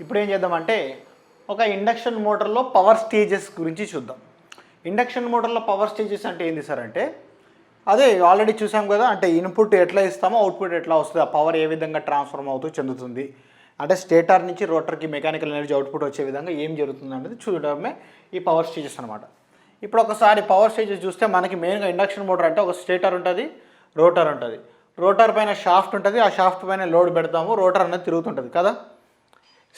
ఇప్పుడు ఏం చేద్దామంటే ఒక ఇండక్షన్ మోటార్లో పవర్ స్టేజెస్ గురించి చూద్దాం. ఇండక్షన్ మోటార్లో పవర్ స్టేజెస్ అంటే ఏంది సార్ అంటే అదే ఆల్రెడీ చూసాం కదా, అంటే ఇన్పుట్ ఎట్లా ఇస్తామో అవుట్పుట్ ఎట్లా వస్తుంది, ఆ పవర్ ఏ విధంగా ట్రాన్స్ఫార్మ్ అవుతూ చెందుతుంది, అంటే స్టేటర్ నుంచి రోటర్కి మెకానికల్ ఎనర్జీ అవుట్పుట్ వచ్చే విధంగా ఏం జరుగుతుంది అనేది చూడడమే ఈ పవర్ స్టేజెస్ అనమాట. ఇప్పుడు ఒకసారి పవర్ స్టేజెస్ చూస్తే మనకి మెయిన్గా ఇండక్షన్ మోటార్ అంటే ఒక స్టేటర్ ఉంటుంది, రోటర్ ఉంటుంది. రోటర్ పైన షాఫ్ట్ ఉంటుంది, ఆ షాఫ్ట్ పైన లోడ్ పెడతాము, రోటర్ అనేది తిరుగుతుంటుంది కదా.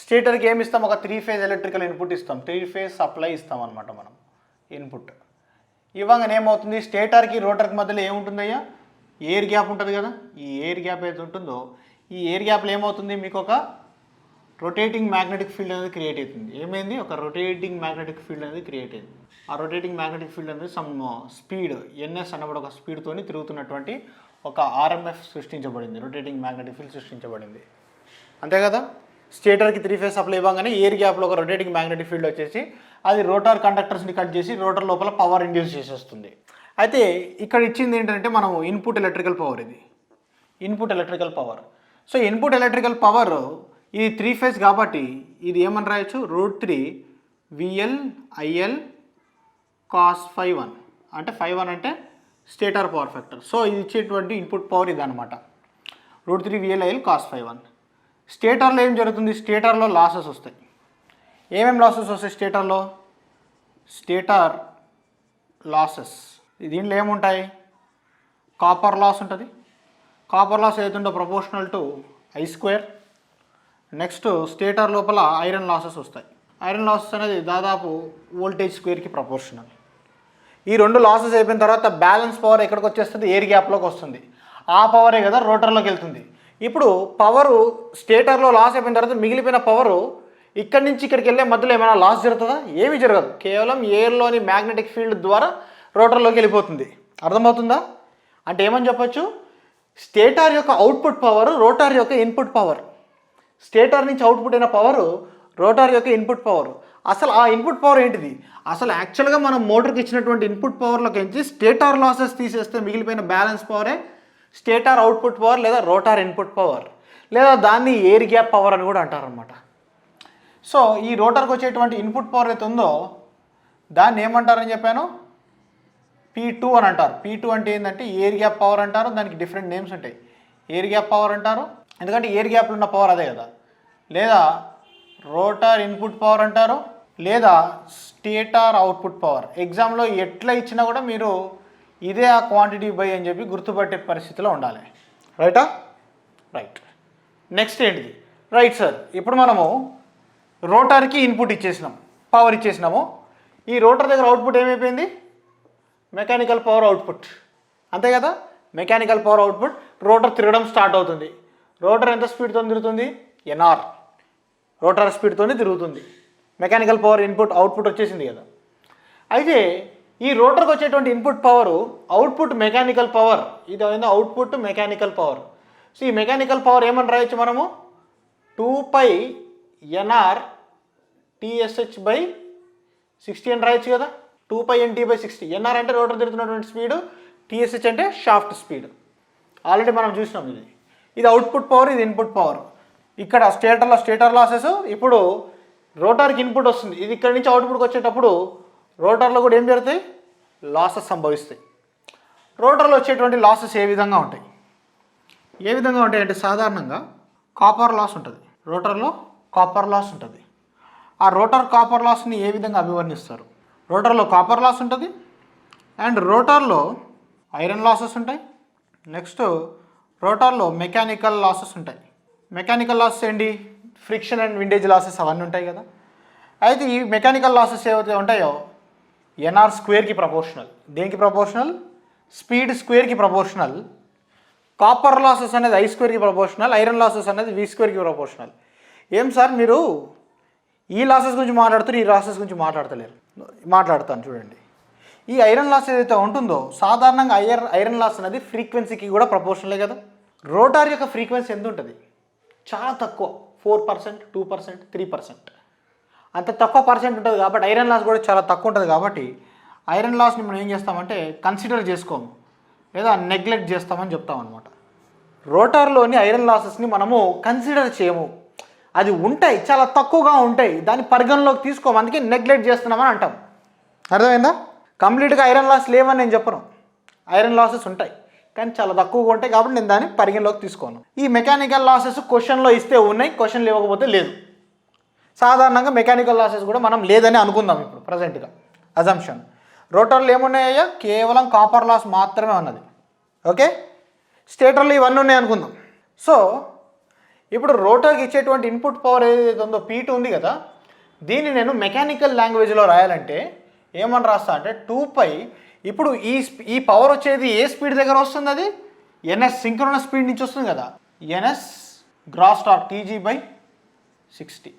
స్టేటర్కి ఏమి ఇస్తాం, ఒక 3 ఫేజ్ ఎలక్ట్రికల్ ఇన్పుట్ ఇస్తాం, 3 ఫేజ్ సప్లై ఇస్తాం అనమాట మనం ఇన్పుట్. ఇవ్వగానే ఏమవుతుంది, స్టేటర్కి రోటర్కి మధ్యలో ఏముంటుందయ్యా, ఎయిర్ గ్యాప్ ఉంటుంది కదా. ఈ ఎయిర్ గ్యాప్ ఏది ఉంటుందో ఈ ఎయిర్ గ్యాప్లో ఏమవుతుంది, మీకు ఒక రొటేటింగ్ మ్యాగ్నెటిక్ ఫీల్డ్ అనేది క్రియేట్ అవుతుంది. ఏమైంది, ఒక రొటేటింగ్ మ్యాగ్నెటిక్ ఫీల్డ్ అనేది క్రియేట్ అయింది. ఆ రొటేటింగ్ మ్యాగ్నెటిక్ ఫీల్డ్ అనేది సమ్ స్పీడ్ ఎన్ఎస్ అన్నప్పుడు ఒక స్పీడ్తో తిరుగుతున్నటువంటి ఒక ఆర్ఎంఎఫ్ సృష్టించబడింది, రొటేటింగ్ మ్యాగ్నెటిక్ ఫీల్డ్ సృష్టించబడింది, అంతే కదా. స్టేటర్కి 3 ఫేజ్ సప్లై ఇవ్వగానే ఎయిర్ గ్యాప్లో ఒక రొటేటింగ్ మ్యాగ్నెటిక్ ఫీల్డ్ వచ్చేసి అది రోటర్ కండక్టర్స్ని కట్ చేసి రోటర్ లోపల పవర్ ఇండ్యూస్ చేసేస్తుంది. అయితే ఇక్కడ ఇచ్చింది ఏంటంటే మనం ఇన్పుట్ ఎలక్ట్రికల్ పవర్, ఇది input electrical power. So input electrical power ఇది 3 ఫేజ్ కాబట్టి ఇది ఏమని రాయొచ్చు, √3 VL IL cos ∅1, అంటే ∅1 అంటే స్టేటర్ పవర్ ఫ్యాక్టర్. సో ఇది ఇచ్చేటువంటి ఇన్పుట్ పవర్ ఇది అనమాట, √3 VL IL cos ∅1. స్టేటర్లో ఏం జరుగుతుంది, స్టేటర్లో లాసెస్ వస్తాయి. ఏమేమి లాసెస్ వస్తాయి స్టేటర్లో, స్టేటర్ లాసెస్ దీంట్లో ఏముంటాయి, కాపర్ లాస్ ఉంటుంది. కాపర్ లాస్ ఏదైతుందో proportional to I². Next stator లోపల ఐరన్ లాసెస్ వస్తాయి. ఐరన్ లాసెస్ అనేది దాదాపు వోల్టేజ్ స్క్వేర్కి ప్రపోర్షనల్. ఈ 2 లాసెస్ అయిపోయిన తర్వాత బ్యాలెన్స్ పవర్ ఎక్కడికి వచ్చేస్తుంది, ఎయిర్ గ్యాప్లోకి వస్తుంది. ఆ పవరే కదా రోటర్లోకి వెళ్తుంది. ఇప్పుడు పవరు స్టేటర్లో లాస్ అయిపోయిన తర్వాత మిగిలిపోయిన పవరు ఇక్కడి నుంచి ఇక్కడికి వెళ్ళే మధ్యలో ఏమైనా లాస్ జరుగుతుందా, ఏమీ జరగదు. కేవలం ఎయిర్లోని మ్యాగ్నెటిక్ ఫీల్డ్ ద్వారా రోటర్లోకి వెళ్ళిపోతుంది. అర్థమవుతుందా, అంటే ఏమని చెప్పొచ్చు, స్టేటర్ యొక్క అవుట్పుట్ పవర్ రోటర్ యొక్క ఇన్పుట్ పవర్, స్టేటర్ నుంచి అవుట్పుట్ అయిన పవరు రోటర్ యొక్క ఇన్పుట్ పవర్. అసలు ఆ ఇన్పుట్ పవర్ ఏంటిది, అసలు యాక్చువల్గా మనం మోటార్కి ఇచ్చినటువంటి ఇన్పుట్ పవర్లోకి నుంచి స్టేటర్ లాసెస్ తీసేస్తే మిగిలిపోయిన బ్యాలెన్స్ పవరే స్టేటర్ అవుట్పుట్ పవర్ లేదా రోటర్ ఇన్పుట్ పవర్, లేదా దాన్ని ఎయిర్ గ్యాప్ పవర్ అని కూడా అంటారనమాట. సో ఈ రోటర్కి వచ్చేటువంటి ఇన్పుట్ పవర్ అయితే ఉందో దాన్ని ఏమంటారని చెప్పాను, P2 అని అంటారు. P2 అంటే ఏంటంటే ఎయిర్ గ్యాప్ పవర్ అంటారు, దానికి డిఫరెంట్ నేమ్స్ ఉంటాయి. ఎయిర్ గ్యాప్ పవర్ అంటారు ఎందుకంటే ఎయిర్ గ్యాప్లో ఉన్న పవర్ అదే కదా, లేదా రోటర్ ఇన్పుట్ పవర్ అంటారు, లేదా స్టేటర్ అవుట్పుట్ పవర్. ఎగ్జామ్లో ఎట్లా ఇచ్చినా కూడా మీరు ఇదే ఆ క్వాంటిటీ బై అని చెప్పి గుర్తుపట్టే పరిస్థితిలో ఉండాలి. రైటా, రైట్. నెక్స్ట్ ఏంటిది, రైట్ సార్. ఇప్పుడు మనము రోటర్కి ఇన్పుట్ ఇచ్చేసినాం, పవర్ ఇచ్చేసినాము. ఈ రోటర్ దగ్గర అవుట్పుట్ ఏమైపోయింది, మెకానికల్ పవర్ అవుట్పుట్, అంతే కదా. మెకానికల్ పవర్ అవుట్పుట్, రోటర్ తిరగడం స్టార్ట్ అవుతుంది. రోటర్ ఎంత స్పీడ్తో తిరుగుతుంది, NR రోటర్ స్పీడ్తో తిరుగుతుంది. మెకానికల్ పవర్ ఇన్పుట్ అవుట్పుట్ వచ్చేసింది కదా. అయితే ఈ రోటర్కి వచ్చేటువంటి input power output mechanical power, ఇది అయింది అవుట్పుట్ మెకానికల్ పవర్. సో ఈ మెకానికల్ పవర్ ఏమని రాయొచ్చు మనము, 2πNR TSH/60 అని రాయొచ్చు కదా. 2πNT/60. NR అంటే రోటర్ తిరుగుతున్నటువంటి స్పీడు, TSH అంటే షాఫ్ట్ స్పీడ్. ఆల్రెడీ మనం చూసినాం. ఇది అవుట్పుట్ పవర్, ఇది ఇన్పుట్ పవర్. ఇక్కడ స్టేటర్ లాసెస్, ఇప్పుడు రోటర్కి ఇన్పుట్ వస్తుంది, ఇది ఇక్కడ నుంచి అవుట్పుట్కి వచ్చేటప్పుడు రోటర్లో కూడా ఏం జరుగుతాయి, లాసెస్ సంభవిస్తాయి. రోటర్లో వచ్చేటువంటి లాసెస్ ఏ విధంగా ఉంటాయి, అంటే సాధారణంగా కాపర్ లాస్ ఉంటుంది, రోటర్లో కాపర్ లాస్ ఉంటుంది. ఆ రోటర్ కాపర్ లాస్ని ఏ విధంగా అభివర్ణిస్తారు, రోటర్లో కాపర్ లాస్ ఉంటుంది అండ్ రోటర్లో ఐరన్ లాసెస్ ఉంటాయి. నెక్స్ట్ రోటర్లో మెకానికల్ లాసెస్ ఉంటాయి. మెకానికల్ లాసెస్ ఏంటి, ఫ్రిక్షన్ అండ్ విండేజ్ లాసెస్ అవన్నీ ఉంటాయి కదా. అయితే ఈ మెకానికల్ లాసెస్ ఏవైతే ఉంటాయో NR² ప్రపోర్షనల్. దేనికి ప్రపోర్షనల్, స్పీడ్ స్క్వేర్కి ప్రపోర్షనల్. కాపర్ లాసెస్ అనేది I² ప్రపోర్షనల్, ఐరన్ లాసెస్ అనేది V² ప్రపోర్షనల్. ఏం సార్ మీరు ఈ లాసెస్ గురించి మాట్లాడుతారు, ఈ లాసెస్ గురించి మాట్లాడతలేరు. మాట్లాడతాను చూడండి. ఈ ఐరన్ లాస్ ఏదైతే ఉంటుందో సాధారణంగా ఐరన్ లాస్ అనేది ఫ్రీక్వెన్సీకి కూడా ప్రపోర్షనలే కదా. రోటర్ యొక్క ఫ్రీక్వెన్సీ ఎంత ఉంటుంది, చాలా తక్కువ, 4%, 2%, 3%, అంత తక్కువ పర్సెంట్ ఉంటుంది. కాబట్టి ఐరన్ లాస్ కూడా చాలా తక్కువ ఉంటుంది. కాబట్టి ఐరన్ లాస్ని మనం ఏం చేస్తామంటే కన్సిడర్ చేసుకోము, లేదా నెగ్లెక్ట్ చేస్తామని చెప్తామన్నమాట. రోటర్లోని ఐరన్ లాసెస్ని మనము కన్సిడర్ చేయము. అది ఉంటాయి, చాలా తక్కువగా ఉంటాయి, దాన్ని పరిగణలోకి తీసుకోము, అందుకే నెగ్లెక్ట్ చేస్తున్నామని అంటాం. అర్థమైందా? కంప్లీట్గా ఐరన్ లాస్ లేవని నేను చెప్పను, ఐరన్ లాసెస్ ఉంటాయి కానీ చాలా తక్కువగా ఉంటాయి కాబట్టి నేను దాన్ని పరిగణలోకి తీసుకోను. ఈ మెకానికల్ లాసెస్ క్వశ్చన్లో ఇస్తే ఉన్నాయి, క్వశ్చన్లు ఇవ్వకపోతే లేదు. సాధారణంగా మెకానికల్ లాసెస్ కూడా మనం లేదని అనుకుందాం ఇప్పుడు ప్రజెంట్గా, అజంప్షన్. రోటర్లు ఏమున్నాయ్యా? కేవలం కాపర్ లాస్ మాత్రమే ఉన్నది. ఓకే, స్టేటర్లు ఇవన్నీ ఉన్నాయి అనుకుందాం. సో ఇప్పుడు రోటర్కి ఇచ్చేటువంటి ఇన్పుట్ పవర్ ఏదైతే ఉందో P2 ఉంది కదా, దీన్ని నేను మెకానికల్ లాంగ్వేజ్లో రాయాలంటే ఏమని రాస్తా అంటే 2π. ఇప్పుడు ఈ పవర్ వచ్చేది ఏ స్పీడ్ దగ్గర వస్తుంది? అది ns సింక్రోనస్ స్పీడ్ నుంచి వస్తుంది కదా, ns గ్రాస్ టార్క్ TG/60.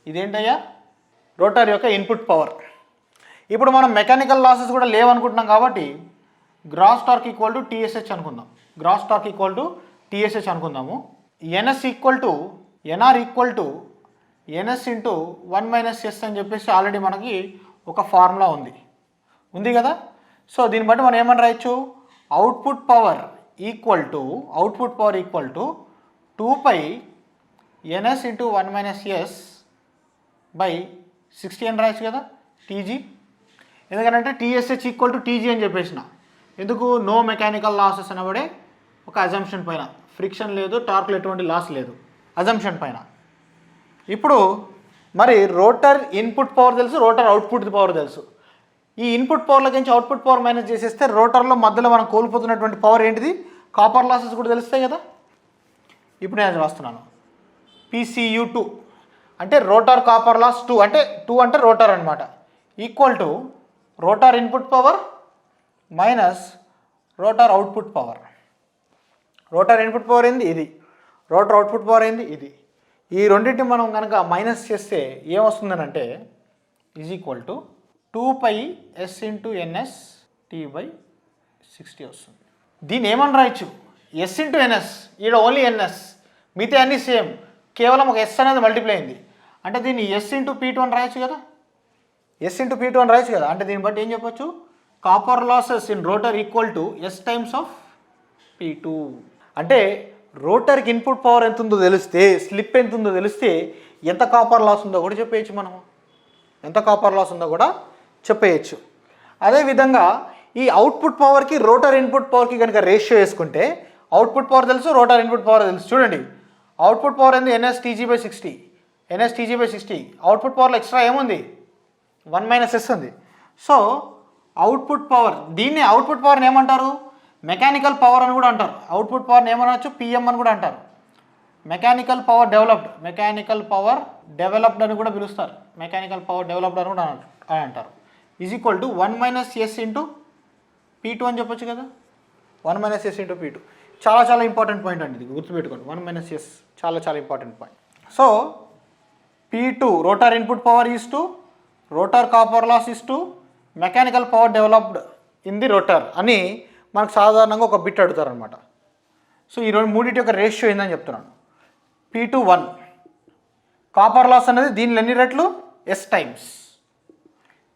ఇదేంటయ్యా? రోటర్ యొక్క ఇన్పుట్ పవర్. ఇప్పుడు మనం మెకానికల్ లాసెస్ కూడా లేవనుకుంటున్నాం కాబట్టి gross torque equal to TSH అనుకుందాం. Gross torque equal to TSH అనుకుందాము. NR equal to NS into 1 - S అని చెప్పేసి ఆల్రెడీ మనకి ఒక ఫార్ములా ఉంది కదా. సో దీన్ని బట్టి మనం ఏమని రాయొచ్చు? Output power equal to 2π NS into 1 - S/60 అని రాయొచ్చు కదా, TG. ఎందుకంటే TSH ఈక్వల్ టు TG అని చెప్పేసిన. ఎందుకు? నో మెకానికల్ లాసెస్ అనబడే ఒక అజంప్షన్ పైన, ఫ్రిక్షన్ లేదు, టార్క్లో ఎటువంటి లాస్ లేదు, అజంప్షన్ పైన. ఇప్పుడు మరి రోటర్ ఇన్పుట్ పవర్ తెలుసు, రోటర్ అవుట్పుట్ పవర్ తెలుసు. ఈ ఇన్పుట్ పవర్లోకి నుంచి అవుట్పుట్ పవర్ మైనస్ చేసేస్తే రోటర్లో మధ్యలో మనం కోల్పోతున్నటువంటి పవర్ ఏంటిది? కాపర్ లాసెస్ కూడా తెలుస్తాయి కదా. ఇప్పుడు నేను రాస్తున్నాను PCU2 అంటే రోటర్ కాపర్ లాస్ 2 అంటే రోటర్ అనమాట, equal to rotor input power minus rotor output power. Rotor input power ఏంది? ఇది. రోటర్ అవుట్పుట్ పవర్ ఏంది? ఇది. ఈ రెండింటిని మనం కనుక మైనస్ చేస్తే ఏమొస్తుందనంటే is equal to 2π S into NS T/60 వస్తుంది. దీన్ని ఏమని రాయొచ్చు? S ఇంటూ NS, ఈడ ఓన్లీ NS, మిగతా అన్నీ సేమ్, కేవలం ఒక S అనేది మల్టిప్లై అయింది. అంటే దీన్ని S ఇంటూ P2 అని రాయొచ్చు కదా, S ఇంటూ P2 అని రాయొచ్చు కదా. అంటే దీన్ని బట్టి ఏం చెప్పొచ్చు? Copper losses in rotor equal to S times of P2. అంటే రోటర్కి ఇన్పుట్ పవర్ ఎంత ఉందో తెలిస్తే, స్లిప్ ఎంత ఉందో తెలిస్తే ఎంత కాపర్ లాస్ ఉందో కూడా చెప్పేయచ్చు మనము, ఎంత కాపర్ లాస్ ఉందో కూడా చెప్పేయచ్చు. అదేవిధంగా ఈ అవుట్పుట్ పవర్కి రోటర్ ఇన్పుట్ పవర్కి కనుక రేషియో వేసుకుంటే అవుట్పుట్ పవర్ తెలుసు, రోటర్ ఇన్పుట్ పవర్ తెలుసు. చూడండి, అవుట్పుట్ పవర్ ఏంది? NS TG/60. అవుట్పుట్ పవర్లో ఎక్స్ట్రా ఏముంది? 1 - S ఉంది. సో అవుట్పుట్ పవర్, దీన్ని అవుట్పుట్ పవర్ని ఏమంటారు? మెకానికల్ పవర్ అని కూడా అంటారు. అవుట్పుట్ పవర్ని ఏమనొచ్చు? PM అని కూడా అంటారు. మెకానికల్ పవర్ డెవలప్డ్ అని కూడా పిలుస్తారు, మెకానికల్ పవర్ డెవలప్డ్ అని కూడా అంటారు. Is equal to 1 - S into P2 అని చెప్పొచ్చు కదా. 1 - S ఇంటూ P2 చాలా ఇంపార్టెంట్ పాయింట్ అండి, ఇది గుర్తుపెట్టుకోండి. 1 - S చాలా important point. So P2 rotor input power is to rotor copper loss is to mechanical power developed in the rotor అని మనకు సాధారణంగా ఒక బిట్ అడుగుతారనమాట. సో ఈ మూడింటి యొక్క రేషియో ఏందని చెప్తున్నాను. P2 1, కాపర్ లాస్ అనేది దీనిలో ఎన్ని రెట్లు? S times.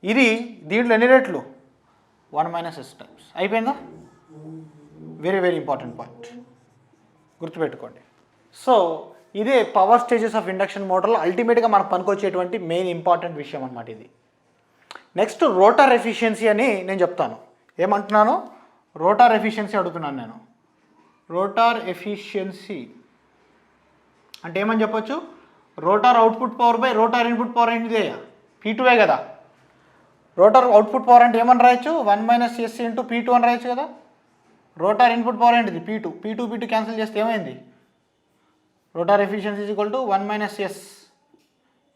ఇది దీంట్లో ఎన్ని రెట్లు? 1 - S టైమ్స్. అయిపోయిందా? వెరీ ఇంపార్టెంట్ పాయింట్, గుర్తుపెట్టుకోండి. సో ఇదే పవర్ స్టేజెస్ ఆఫ్ ఇండక్షన్ మోటార్లో అల్టిమేట్గా మనకు పనికొచ్చేటువంటి మెయిన్ ఇంపార్టెంట్ విషయం అనమాట ఇది. నెక్స్ట్ రోటర్ ఎఫిషియన్సీ అని నేను చెప్తాను. ఏమంటున్నాను? రోటర్ ఎఫిషియన్సీ అడుగుతున్నాను నేను. రోటర్ ఎఫిషియన్సీ అంటే ఏమని చెప్పొచ్చు? Rotor output power by rotor input power ఏంటిదే? P2 కదా. రోటర్ అవుట్పుట్ పవర్ అంటే ఏమని రాయొచ్చు? 1 - S ఇంటూ P2 అని రాయొచ్చు కదా. రోటర్ ఇన్పుట్ పవర్ ఏంటిది? P2 క్యాన్సిల్ చేస్తే ఏమైంది? Rotor efficiency is equal to 1 - S,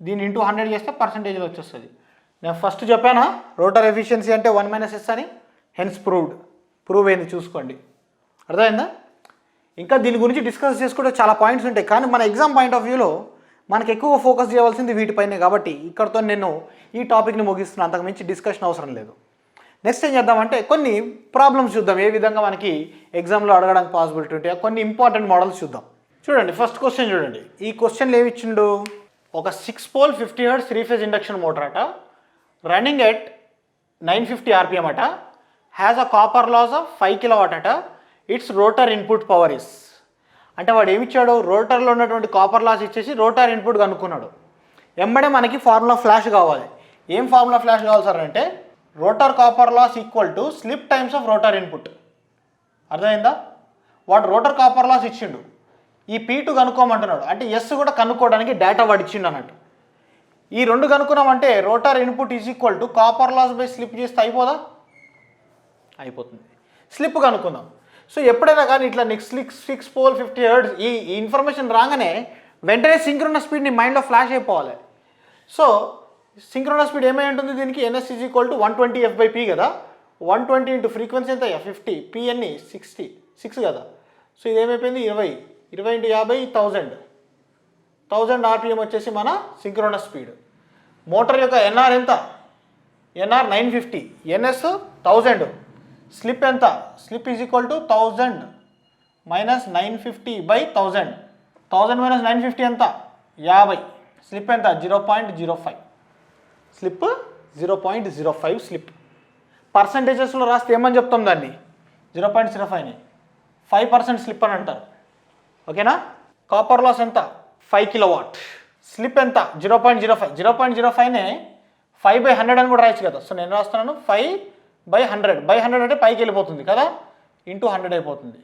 దీన్ని ఇంటూ 100 చేస్తే పర్సంటేజ్లో వచ్చేస్తుంది. నేను ఫస్ట్ చెప్పానా రోటర్ ఎఫిషియన్సీ అంటే 1 - S అని, హెన్స్ ప్రూవ్ అయింది, చూసుకోండి. అర్థమైందా? ఇంకా దీని గురించి డిస్కస్ చేసుకుంటే చాలా పాయింట్స్ ఉంటాయి, కానీ మన ఎగ్జామ్ పాయింట్ ఆఫ్ వ్యూలో మనకు ఎక్కువ ఫోకస్ చేయవలసింది వీటిపైనే కాబట్టి ఇక్కడతో నేను ఈ టాపిక్ని ముగిస్తున్నాను, అంతకుమించి డిస్కషన్ అవసరం లేదు. నెక్స్ట్ ఏం చేద్దామంటే కొన్ని ప్రాబ్లమ్స్ చూద్దాం, ఏ విధంగా మనకి ఎగ్జామ్లో అడగడానికి పాసిబిలిటీ ఉంటాయో కొన్ని ఇంపార్టెంట్ మోడల్స్ చూద్దాం. చూడండి, ఫస్ట్ క్వశ్చన్ చూడండి. ఈ క్వశ్చన్లు ఏమి ఇచ్చిండు? ఒక 6 pole 50 Hz 3 phase induction motor అట, రన్నింగ్ ఎట్ 950 RPM అట, has a copper loss of 5 kW అట, its rotor input power is. అంటే వాడు ఏమి ఇచ్చాడు, రోటర్లో ఉన్నటువంటి కాపర్ లాస్ ఇచ్చేసి రోటర్ ఇన్పుట్ కనుక్కున్నాడు. వెంబడే మనకి ఫార్ములా ఫ్లాష్ కావాలి. ఏం ఫార్ములా ఫ్లాష్ కావాలి సార్ అంటే rotor copper loss equal to slip times of rotor input. అర్థమైందా? వాడు రోటర్ కాపర్ లాస్ ఇచ్చిండు, ఈ P2 కనుక్కోమంటున్నాడు. అంటే ఎస్ కూడా కనుక్కోవడానికి డేటా వాడు ఇచ్చిండు అన్నట్టు. ఈ రెండు కనుక్కున్నామంటే rotor input is equal to copper loss by slip చేస్తే అయిపోదా? అయిపోతుంది. స్లిప్ కనుక్కుందాం. సో ఎప్పుడైనా కానీ ఇట్లా నెక్స్ట్ 6 పోల్ 50 హెర్ట్జ్ ఈ ఇన్ఫర్మేషన్ రాగానే వెంటనే సింక్రోనస్ స్పీడ్ నీ మైండ్లో ఫ్లాష్ అయిపోవాలి. సో సింక్రోనస్ స్పీడ్ ఏమై ఉంటుంది దీనికి, NS is equal to 120 F/P కదా. 120 ఇంటూ ఫ్రీక్వెన్సీ ఎంత 50, P ఎన్ని 6 కదా. సో ఇది ఏమైపోయింది 20 ఇంటూ 50 1000 RPM వచ్చేసి మన సింక్రోనస్ స్పీడ్. మోటార్ యొక్క NR ఎంత, NR 950, NS 1000, స్లిప్ ఎంత, slip is equal to 1000 minus 950 by 1000. 1000 minus 950 ఎంత 50. స్లిప్ ఎంత 0.05. Slip 0.05 slip. పర్సంటేజెస్లో రాస్తే ఏమని చెప్తాం దాన్ని, 0.05ని 5% స్లిప్ అని అంటారు. ఓకేనా? కాపర్ లాస్ ఎంత 5 కిలోవాట్. స్లిప్ ఎంత 0.05. 0.05నే 5/100 అని కూడా రాయచ్చు కదా. సో నేను రాస్తున్నాను 5/100 అంటే పైకి వెళ్ళిపోతుంది కదా, ఇంటూ 100 అయిపోతుంది.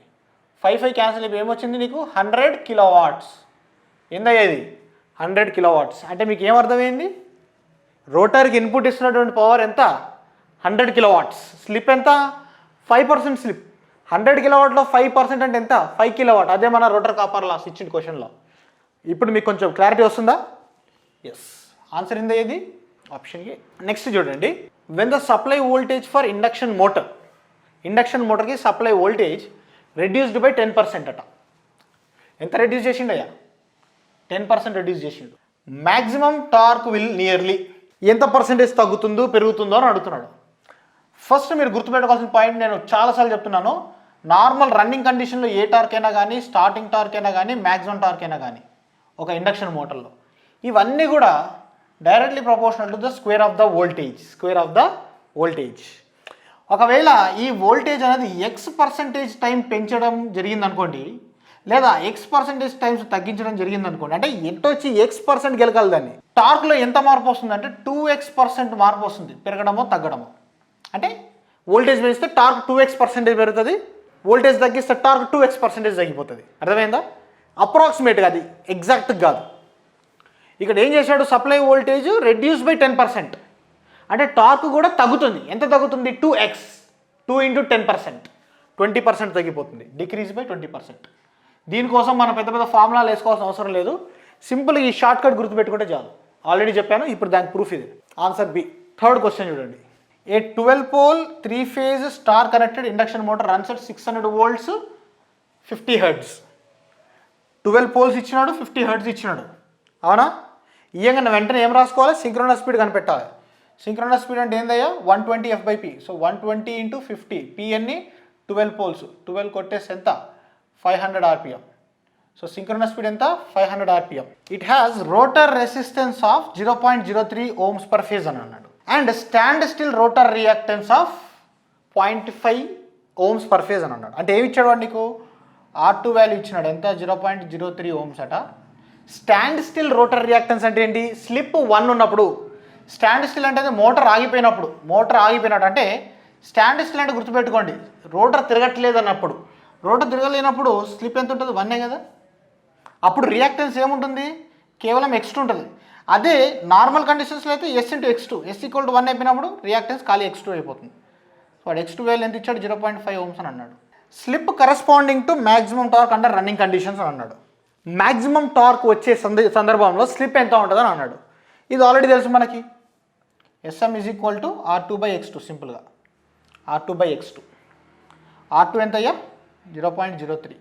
5 క్యాన్సిల్ అయిపోయి ఏమొచ్చింది నీకు 100 కిలోవాట్స్. ఏందయ్యేది 100 కిలోవాట్స్. అంటే మీకు ఏమర్థమైంది, రోటర్కి ఇన్పుట్ ఇస్తున్నటువంటి పవర్ ఎంత 100 కిలోవాట్స్. స్లిప్ ఎంత 5% స్లిప్. 100 కిలోవాట్లో 5% అంటే ఎంత 5 కిలోవాట్. అదే మన రోటర్ కాపర్ లాస్ ఇచ్చిన క్వశ్చన్లో. ఇప్పుడు మీకు కొంచెం క్లారిటీ వస్తుందా? ఎస్, ఆన్సర్ ఏంది ఇది ఆప్షన్ ఏ. నెక్స్ట్ చూడండి, when the supply voltage for induction మోటార్కి సప్లై వోల్టేజ్ రెడ్యూస్డ్ బై 10% అట. ఎంత రెడ్యూస్ చేసిండయ్యా 10% రెడ్యూస్ చేసిండు. మ్యాక్సిమం టార్క్ విల్ నియర్లీ ఎంత పర్సెంటేజ్ తగ్గుతుందో పెరుగుతుందో అని అడుగుతున్నాడు. ఫస్ట్ మీరు గుర్తుపెట్టుకోవాల్సిన పాయింట్ నేను చాలాసార్లు చెప్తున్నాను, నార్మల్ రన్నింగ్ కండిషన్లో ఏ టార్క్ అయినా కానీ, స్టార్టింగ్ టార్క్ అయినా కానీ, మ్యాక్సిమం టార్క్ అయినా కానీ ఒక ఇండక్షన్ మోటార్లో ఇవన్నీ కూడా directly proportional to the square of the voltage. ఒకవేళ ఈ వోల్టేజ్ అనేది X% టైం పెంచడం జరిగింది అనుకోండి, లేదా X% టైమ్స్ తగ్గించడం జరిగింది అనుకోండి, అంటే ఎంత వచ్చి X% గెలకాలి దాన్ని. టార్క్లో ఎంత మార్పు వస్తుంది అంటే 2X% మార్పు వస్తుంది, పెరగడమో తగ్గడమో. అంటే వోల్టేజ్ పెంచితే టార్క్ 2X% పెరుగుతుంది, వోల్టేజ్ తగ్గిస్తే టార్క్ 2X% తగ్గిపోతుంది. అర్థమైందా? అప్రాక్సిమేట్గా, అది ఎగ్జాక్ట్గా కాదు. ఇక్కడ ఏం చేశాడు, సప్లై వోల్టేజ్ రెడ్యూస్ బై 10%, అంటే టార్క్ కూడా తగ్గుతుంది. ఎంత తగ్గుతుంది 2X, 2 ఇంటూ 10%, 20% తగ్గిపోతుంది. Decrease by 20%. దీనికోసం మనం పెద్ద ఫార్ములాలు వేసుకోవాల్సిన అవసరం లేదు, సింపుల్గా ఈ షార్ట్ కట్ గుర్తుపెట్టుకుంటే చాలు. ఆల్రెడీ చెప్పాను, ఇప్పుడు దానికి ప్రూఫ్ ఇది. Answer B. థర్డ్ క్వశ్చన్ చూడండి, a 12 pole 3 phase star connected induction motor runs at 600 volts 50 hertz. 12 poles ఇచ్చినాడు, 50 hertz ఇచ్చినాడు. అవునా? ఇయ్యంగా వెంటనే ఏం రాసుకోవాలి, సింక్రోనస్ స్పీడ్ కనిపెట్టాలి. సింక్రోనస్ స్పీడ్ అంటే ఏందయ్యా 120 F/P. సో 120 ఇంటూ 50, P ఎన్ని 12 పోల్స్, 12 కొట్టేసి ఎంత 500 RPM. సో సింక్రోనస్ స్పీడ్ ఎంత 500 RPM. It has rotor resistance of 0.03 ohms per phase అని అన్నాడు. And stand still rotor reactance of 0.5 ohms per phase అని అన్నాడు. అంటే ఏమి ఇచ్చాడు వాడు నీకు, R2 వాల్యూ ఇచ్చినాడు, ఎంత 0.03 ohms అట. స్టాండ్ స్టిల్ రోటర్ రియాక్టెన్స్ అంటే ఏంటి, స్లిప్ 1 ఉన్నప్పుడు. స్టాండ్ స్టిల్ అంటే మోటార్ ఆగిపోయినట్టు. అంటే స్టాండ్ స్టిల్ అంటే గుర్తుపెట్టుకోండి, రోటర్ తిరగట్లేదు అన్నప్పుడు. రోటర్ తిరగలేనప్పుడు స్లిప్ ఎంత ఉంటుంది 1 కదా. అప్పుడు రియాక్టెన్స్ ఏముంటుంది, కేవలం X2 ఉంటుంది. అదే నార్మల్ కండిషన్స్లో అయితే S into X2, S equal to 1 అయిపోయినప్పుడు రియాక్టెన్స్ ఖాళీ X2 అయిపోతుంది. సో వాడు X2 వాల్యూ ఎంత ఇచ్చాడు 0.5 ohms అని అన్నాడు. Slip corresponding to maximum torque under running conditions అని అన్నాడు. మ్యాక్సిమం టార్క్ వచ్చే సందర్భంలో స్లిప్ ఎంత ఉంటుందని అన్నాడు. ఇది ఆల్రెడీ తెలుసు మనకి, SM is equal to R2/X2. సింపుల్గా R2/X2. R2 ఎంత అయ్యా 0.03,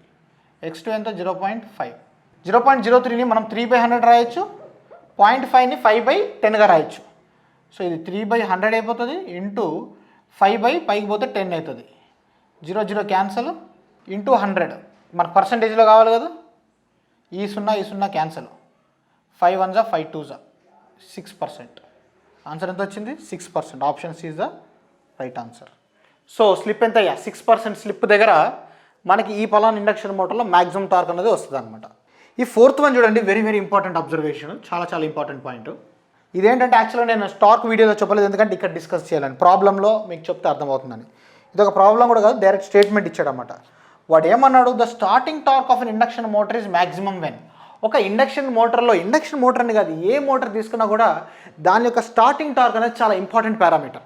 X2 ఎంత 0.5. 0.03ని మనం 3/100 రాయొచ్చు, 0.5ని 5/10గా రాయొచ్చు. సో ఇది 3/100 అయిపోతుంది, ఇంటూ 5 పైకి పోతే 10 అవుతుంది. 0 క్యాన్సల్, ఇంటూ 100. మనకు పర్సంటేజ్లో కావాలి కదా, ఈ 0 క్యాన్సల్, 5 1 5 2 6%. ఆన్సర్ ఎంత వచ్చింది 6%. Option C is the right answer. So slip ఎంత అయ్యా 6% స్లిప్ దగ్గర మనకి ఈ పలానా ఇండక్షన్ మోటార్లో మ్యాక్సిమం టార్క్ అనేది వస్తుంది అనమాట. ఈ ఫోర్త్ వన్ చూడండి, వెరీ వెరీ ఇంపార్టెంట్ అబ్జర్వేషన్, చాలా చాలా ఇంపార్టెంట్ పాయింట్. ఇదేంటంటే యాక్చువల్గా నేను టార్క్ వీడియోలో చెప్పలేదు, ఎందుకంటే ఇక్కడ డిస్కస్ చేయాలని, ప్రాబ్లంలో మీకు చెప్తే అర్థమవుతుందని. ఇది ఒక ప్రాబ్లం కూడా కాదు, డైరెక్ట్ స్టేట్మెంట్ ఇచ్చాడనమాట. వాడు ఏమన్నాడు, the starting torque of an induction motor is maximum when. ఒక ఇండక్షన్ మోటార్లో, ఇండక్షన్ మోటార్ అని కాదు, ఏ మోటార్ తీసుకున్నా కూడా దాని యొక్క స్టార్టింగ్ టార్క్ అనేది చాలా ఇంపార్టెంట్ పారామీటర్.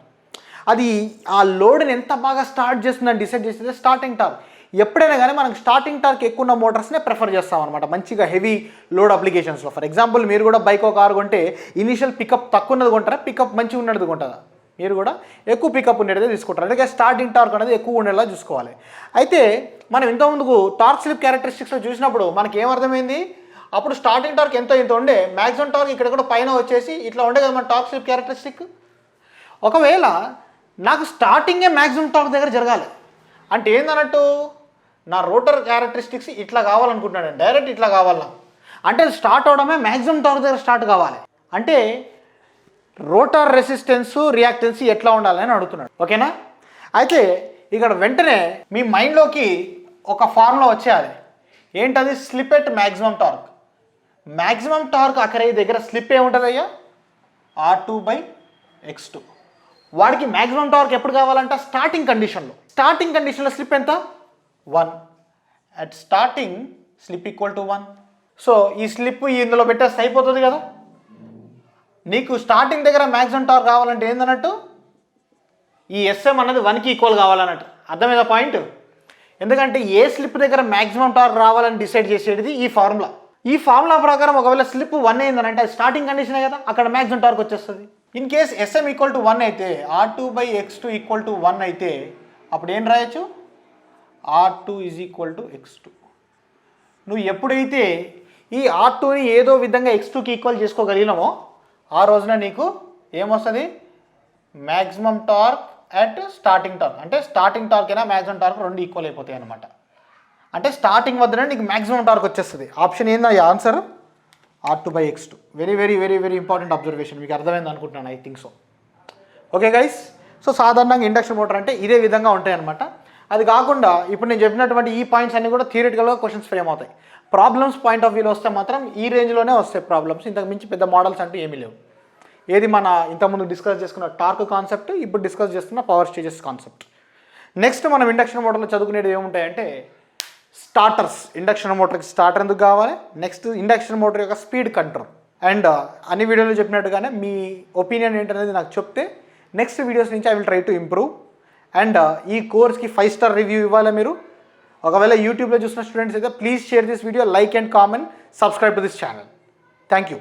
అది ఆ లోడ్ని ఎంత బాగా స్టార్ట్ చేస్తుందని డిసైడ్ చేసేది స్టార్టింగ్ టార్క్. ఎప్పుడైనా కానీ మనకు స్టార్టింగ్ టార్క్ ఎక్కువ ఉన్న మోటార్స్నే ప్రిఫర్ చేస్తాం అనమాట, మంచిగా హెవీ లోడ్ అప్లికేషన్స్లో. ఫర్ ఎగ్జాంపుల్ మీరు కూడా బైక్ ఒక కారు కొంటే ఇనిషియల్ పికప్ తక్కువ ఉన్నది కొంటారా, పికప్ మంచిగా ఉన్నది కొంటారా? మీరు కూడా ఎక్కువ పికప్ ఉండేదే తీసుకుంటారు. అందుకే స్టార్టింగ్ టార్క్ అనేది ఎక్కువ ఉండేలా చూసుకోవాలి. అయితే మనం ఇంతకుముందుకు టార్క్ స్లిప్ క్యారెక్టరిస్టిక్స్లో చూసినప్పుడు మనకి ఏమర్థమైంది, అప్పుడు స్టార్టింగ్ టార్క్ ఎంతో ఇంత ఉండే, మ్యాక్సిమం టార్క్ ఇక్కడ కూడా పైన వచ్చేసి ఇట్లా ఉండే కదా మన టార్క్ స్లిప్ క్యారెక్టరిస్టిక్. ఒకవేళ నాకు స్టార్టింగే మ్యాక్సిమం టార్క్ దగ్గర జరగాలి అంటే ఏందన్నట్టు, నా రోటర్ క్యారెక్టరిస్టిక్స్ ఇట్లా కావాలనుకుంటున్నాను, డైరెక్ట్ ఇట్లా కావాలా అంటే స్టార్ట్ అవడమే మ్యాక్సిమం టార్క్ దగ్గర స్టార్ట్ కావాలి. అంటే రోటర్ రెసిస్టెన్స్ రియాక్టెన్స్ ఎట్లా ఉండాలని అడుగుతున్నాడు. ఓకేనా? అయితే ఇక్కడ వెంటనే మీ మైండ్లోకి ఒక ఫార్ములా వచ్చేయాలి. ఏంటది? Slip at maximum torque. Maximum torque అక్కడ దగ్గర స్లిప్ ఏముంటుందయ్యా? R2/X2. వాడికి మ్యాక్సిమం టార్క్ ఎప్పుడు కావాలంట? స్టార్టింగ్ కండిషన్లో. స్టార్టింగ్ కండిషన్లో స్లిప్ ఎంత? 1. At starting slip equal to 1. So ఈ స్లిప్ ఇందులో పెట్టేస్తే అయిపోతుంది కదా. నీకు స్టార్టింగ్ దగ్గర మ్యాక్సిమం టార్క్ కావాలంటే ఏందన్నట్టు, ఈ ఎస్ఎం అన్నది 1కి ఈక్వల్ కావాలన్నట్టు. అర్థమైందా పాయింట్? ఎందుకంటే ఏ స్లిప్ దగ్గర మ్యాక్సిమం టార్క్ రావాలని డిసైడ్ చేసేది ఈ ఫార్ములా. ఈ ఫార్ములా ప్రకారం ఒకవేళ స్లిప్ 1 అయిందనంటే అది స్టార్టింగ్ కండిషనే కదా, అక్కడ మ్యాక్సిమం టార్క్ వచ్చేస్తుంది. In case SM equal to 1 అయితే, R2/X2 ఈక్వల్ టు 1 అయితే అప్పుడు ఏం రాయొచ్చు? R2 is equal to X2. నువ్వు ఎప్పుడైతే ఈ R2ని ఏదో విధంగా X2కి ఈక్వల్ చేసుకోగలిగినామో ఆ రోజున నీకు ఏమొస్తుంది? Maximum torque at starting torque. అంటే స్టార్టింగ్ టార్క్ అయినా మ్యాక్సిమం టార్క్ రెండు ఈక్వల్ అయిపోతాయి అనమాట. అంటే స్టార్టింగ్ వద్దనే నీకు మ్యాక్సిమం టార్క్ వచ్చేస్తుంది. ఆప్షన్ ఏందా answer? R2/X2. Very very very very important observation. మీకు అర్థమైంది అనుకుంటున్నాను, I think so. Okay guys, so సాధారణంగా ఇండక్షన్ మోటార్ అంటే ఇదే విధంగా ఉంటాయి అనమాట. అది కాకుండా ఇప్పుడు నేను చెప్పినటువంటి ఈ పాయింట్స్ అన్ని కూడా థియరిటికల్గా క్వశ్చన్స్ ఫ్రేమ్ అవుతాయి. ప్రాబ్లమ్స్ పాయింట్ ఆఫ్ వ్యూలో వస్తే మాత్రం ఈ రేంజ్లోనే వస్తాయి ప్రాబ్లమ్స్. ఇంతకు మించి పెద్ద మోడల్స్ అంటూ ఏమీ లేవు. ఏది మన ఇంతకుముందు డిస్కస్ చేసుకున్న టార్క్ కాన్సెప్ట్, ఇప్పుడు డిస్కస్ చేస్తున్న పవర్ స్టేజెస్ కాన్సెప్ట్. నెక్స్ట్ మనం ఇండక్షన్ మోటార్లో చదువుకునేది ఏముంటాయంటే స్టార్టర్స్. ఇండక్షన్ మోటార్కి స్టార్టర్ ఎందుకు కావాలి, నెక్స్ట్ ఇండక్షన్ మోటార్ యొక్క స్పీడ్ కంట్రోల్. అండ్ అన్ని వీడియోలో చెప్పినట్టుగానే మీ ఒపీనియన్ ఏంటనేది నాకు చెప్తే నెక్స్ట్ వీడియోస్ నుంచి I will try to improve. And ఈ కోర్స్కి 5 స్టార్ రివ్యూ ఇవ్వాలి మీరు. ఒకవేళ యూట్యూబ్లో చూసిన స్టూడెంట్స్ అయితే please share this video, like and comment, subscribe to this channel. Thank you.